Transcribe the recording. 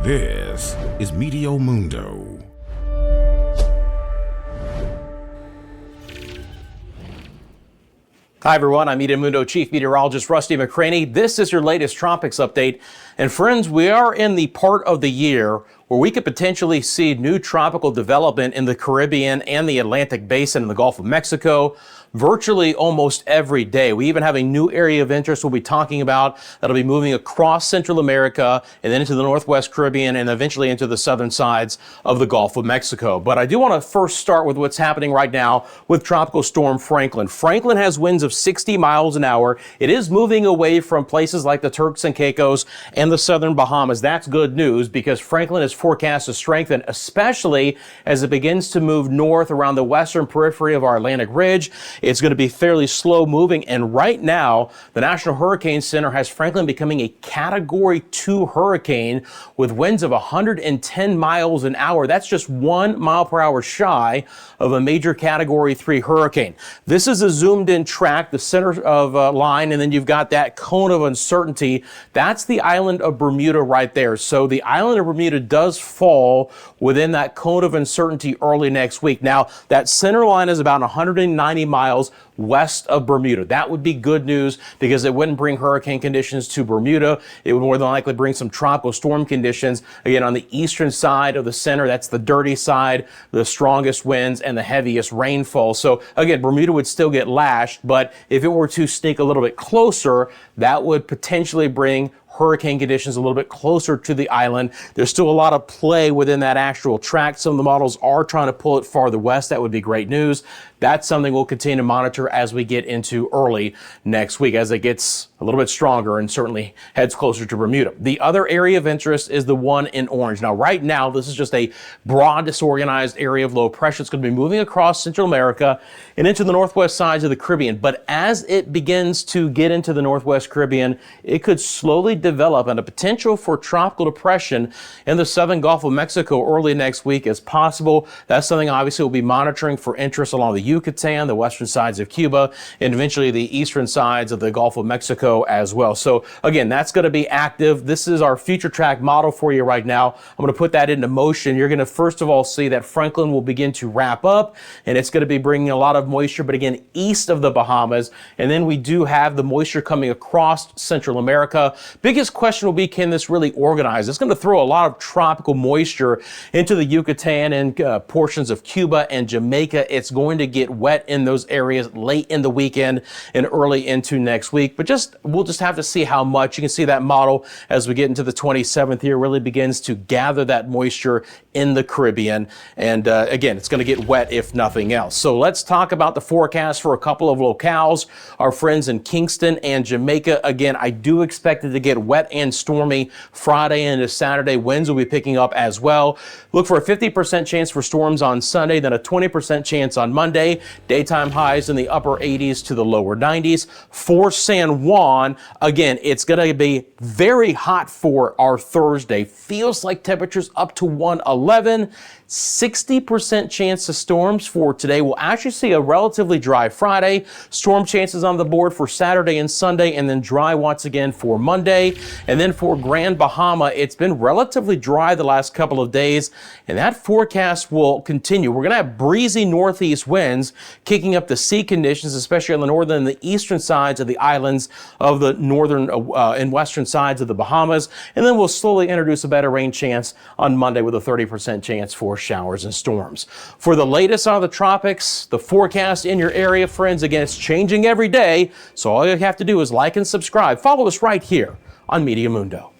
This is Meteo Mundo. Hi everyone, I'm Meteo Mundo Chief Meteorologist Rusty McCraney. This is your latest tropics update. And friends, we are in the part of the year where we could potentially see new tropical development in the Caribbean and the Atlantic Basin in the Gulf of Mexico virtually almost every day. We even have a new area of interest we'll be talking about that'll be moving across Central America and then into the Northwest Caribbean and eventually into the southern sides of the Gulf of Mexico. But I do want to first start with what's happening right now with Tropical Storm Franklin. Franklin has winds of 60 miles an hour. It is moving away from places like the Turks and Caicos and the southern Bahamas. That's good news because Franklin is forecast to strengthen, especially as it begins to move north around the western periphery of our Atlantic Ridge. It's going to be fairly slow moving, and right now the National Hurricane Center has Franklin becoming a Category 2 hurricane with winds of 110 miles an hour. That's just 1 mile per hour shy of a major Category 3 hurricane. This is a zoomed in track, the center of line, and then you've got that cone of uncertainty. That's the island of Bermuda right there. So the island of Bermuda does fall within that cone of uncertainty early next week. Now, that center line is about 190 miles west of Bermuda. That would be good news because it wouldn't bring hurricane conditions to Bermuda. It would more than likely bring some tropical storm conditions. Again, on the eastern side of the center, that's the dirty side, the strongest winds and the heaviest rainfall. So again, Bermuda would still get lashed, but if it were to sneak a little bit closer, that would potentially bring hurricane conditions a little bit closer to the island. There's still a lot of play within that actual track. Some of the models are trying to pull it farther west. That would be great news. That's something we'll continue to monitor as we get into early next week, as it gets a little bit stronger and certainly heads closer to Bermuda. The other area of interest is the one in orange. Now, right now, this is just a broad, disorganized area of low pressure. It's going to be moving across Central America and into the northwest sides of the Caribbean. But as it begins to get into the northwest Caribbean, it could slowly develop, and a potential for tropical depression in the southern Gulf of Mexico early next week is possible. That's something obviously we'll be monitoring for interest along the Yucatan, the western sides of Cuba, and eventually the eastern sides of the Gulf of Mexico as well. So again, that's going to be active. This is our future track model for you right now. I'm going to put that into motion. You're going to first of all see that Franklin will begin to wrap up, and it's going to be bringing a lot of moisture, but again, east of the Bahamas. And then we do have the moisture coming across Central America. Biggest question will be, can this really organize? It's going to throw a lot of tropical moisture into the Yucatan and portions of Cuba and Jamaica. It's going to get wet in those areas late in the weekend and early into next week. But we'll just have to see how much. You can see that model as we get into the 27th here really begins to gather that moisture in the Caribbean. And again, it's going to get wet if nothing else. So let's talk about the forecast for a couple of locales. Our friends in Kingston and Jamaica. Again, I do expect it to get wet and stormy Friday into Saturday. Winds will be picking up as well. Look for a 50% chance for storms on Sunday, then a 20% chance on Monday. Daytime highs in the upper 80s to the lower 90s. For San Juan, again, it's going to be very hot for our Thursday. Feels like temperatures up to 111. 60% chance of storms for today. We'll actually see a relatively dry Friday. Storm chances on the board for Saturday and Sunday, and then dry once again for Monday. And then for Grand Bahama, it's been relatively dry the last couple of days, and that forecast will continue. We're going to have breezy northeast winds kicking up the sea conditions, especially on the northern and the eastern sides of the islands of the northern and western sides of the Bahamas. And then we'll slowly introduce a better rain chance on Monday with a 30% chance for showers and storms. For the latest on the tropics, the forecast in your area, friends, again, it's changing every day. So all you have to do is like and subscribe. Follow us right here on Meteo Mundo.